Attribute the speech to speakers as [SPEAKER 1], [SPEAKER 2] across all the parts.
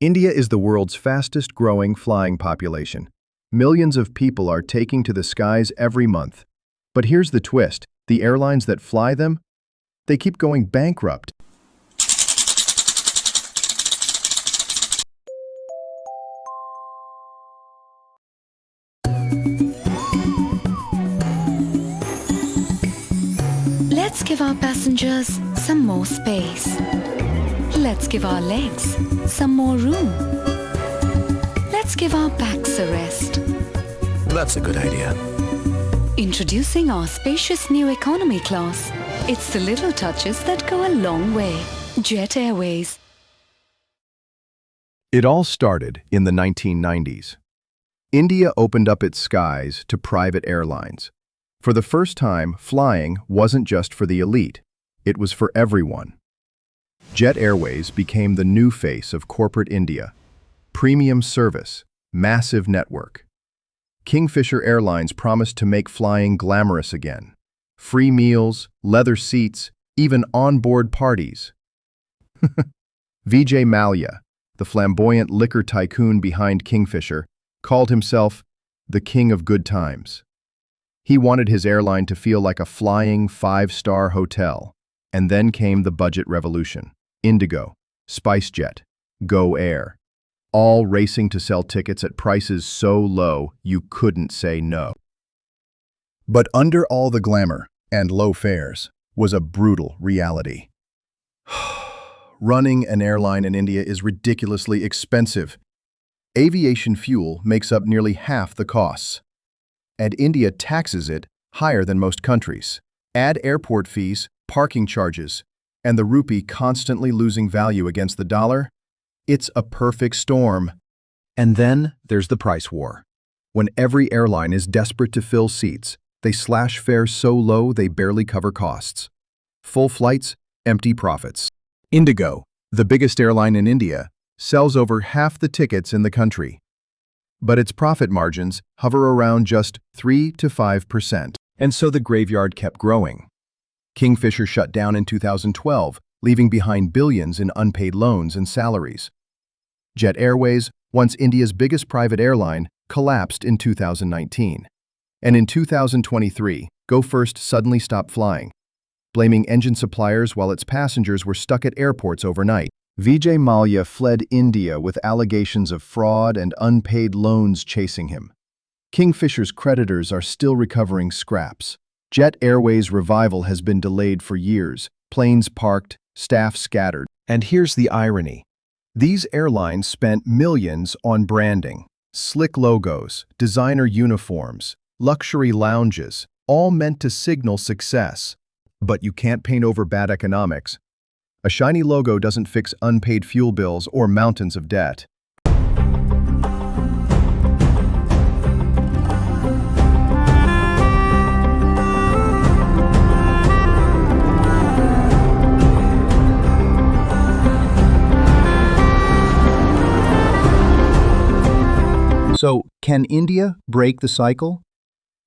[SPEAKER 1] India is the world's fastest-growing flying population. Millions of people are taking to the skies every month. But here's the twist. The airlines that fly them, they keep going bankrupt.
[SPEAKER 2] Let's give our passengers some more space. Let's give our legs some more room. Let's give our backs a rest.
[SPEAKER 3] That's a good idea.
[SPEAKER 2] Introducing our spacious new economy class. It's the little touches that go a long way. Jet Airways.
[SPEAKER 1] It all started in the 1990s. India opened up its skies to private airlines. For the first time, flying wasn't just for the elite. It was for everyone. Jet Airways became the new face of corporate India. Premium service, massive network. Kingfisher Airlines promised to make flying glamorous again. Free meals, leather seats, even onboard parties. Vijay Mallya, the flamboyant liquor tycoon behind Kingfisher, called himself the king of good times. He wanted his airline to feel like a flying five-star hotel. And then came the budget revolution. Indigo, SpiceJet, Go Air, all racing to sell tickets at prices so low you couldn't say no. But under all the glamour and low fares was a brutal reality. Running an airline in India is ridiculously expensive. Aviation fuel makes up nearly half the costs. And India taxes it higher than most countries. Add airport fees, parking charges, and the rupee constantly losing value against the dollar, it's a perfect storm. And then there's the price war. When every airline is desperate to fill seats, they slash fares so low they barely cover costs. Full flights, empty profits. Indigo, the biggest airline in India, sells over half the tickets in the country. But its profit margins hover around just 3 to 5%. And so the graveyard kept growing. Kingfisher shut down in 2012, leaving behind billions in unpaid loans and salaries. Jet Airways, once India's biggest private airline, collapsed in 2019. And in 2023, Go First suddenly stopped flying, blaming engine suppliers while its passengers were stuck at airports overnight. Vijay Mallya fled India with allegations of fraud and unpaid loans chasing him. Kingfisher's creditors are still recovering scraps. Jet Airways' revival has been delayed for years, planes parked, staff scattered. And here's the irony. These airlines spent millions on branding, slick logos, designer uniforms, luxury lounges, all meant to signal success. But you can't paint over bad economics. A shiny logo doesn't fix unpaid fuel bills or mountains of debt. So, can India break the cycle?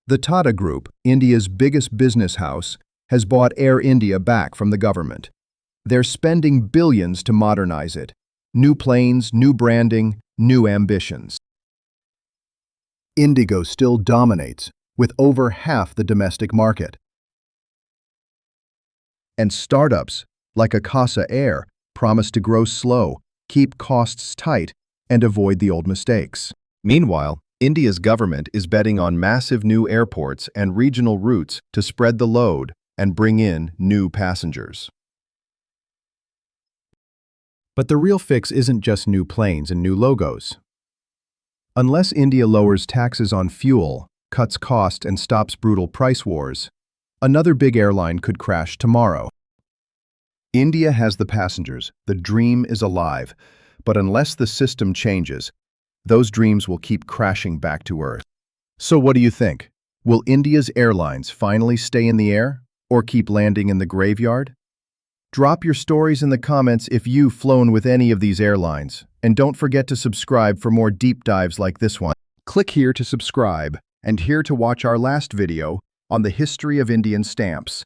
[SPEAKER 1] The Tata Group, India's biggest business house, has bought Air India back from the government. They're spending billions to modernize it. New planes, new branding, new ambitions. Indigo still dominates, with over half the domestic market. And startups, like Akasa Air, promise to grow slow, keep costs tight, and avoid the old mistakes. Meanwhile, India's government is betting on massive new airports and regional routes to spread the load and bring in new passengers. But the real fix isn't just new planes and new logos. Unless India lowers taxes on fuel, cuts costs, and stops brutal price wars, another big airline could crash tomorrow. India has the passengers, the dream is alive, but unless the system changes, those dreams will keep crashing back to earth. So what do you think? Will India's airlines finally stay in the air or keep landing in the graveyard? Drop your stories in the comments if you've flown with any of these airlines, and don't forget to subscribe for more deep dives like this one. Click here to subscribe, and here to watch our last video on the history of Indian stamps.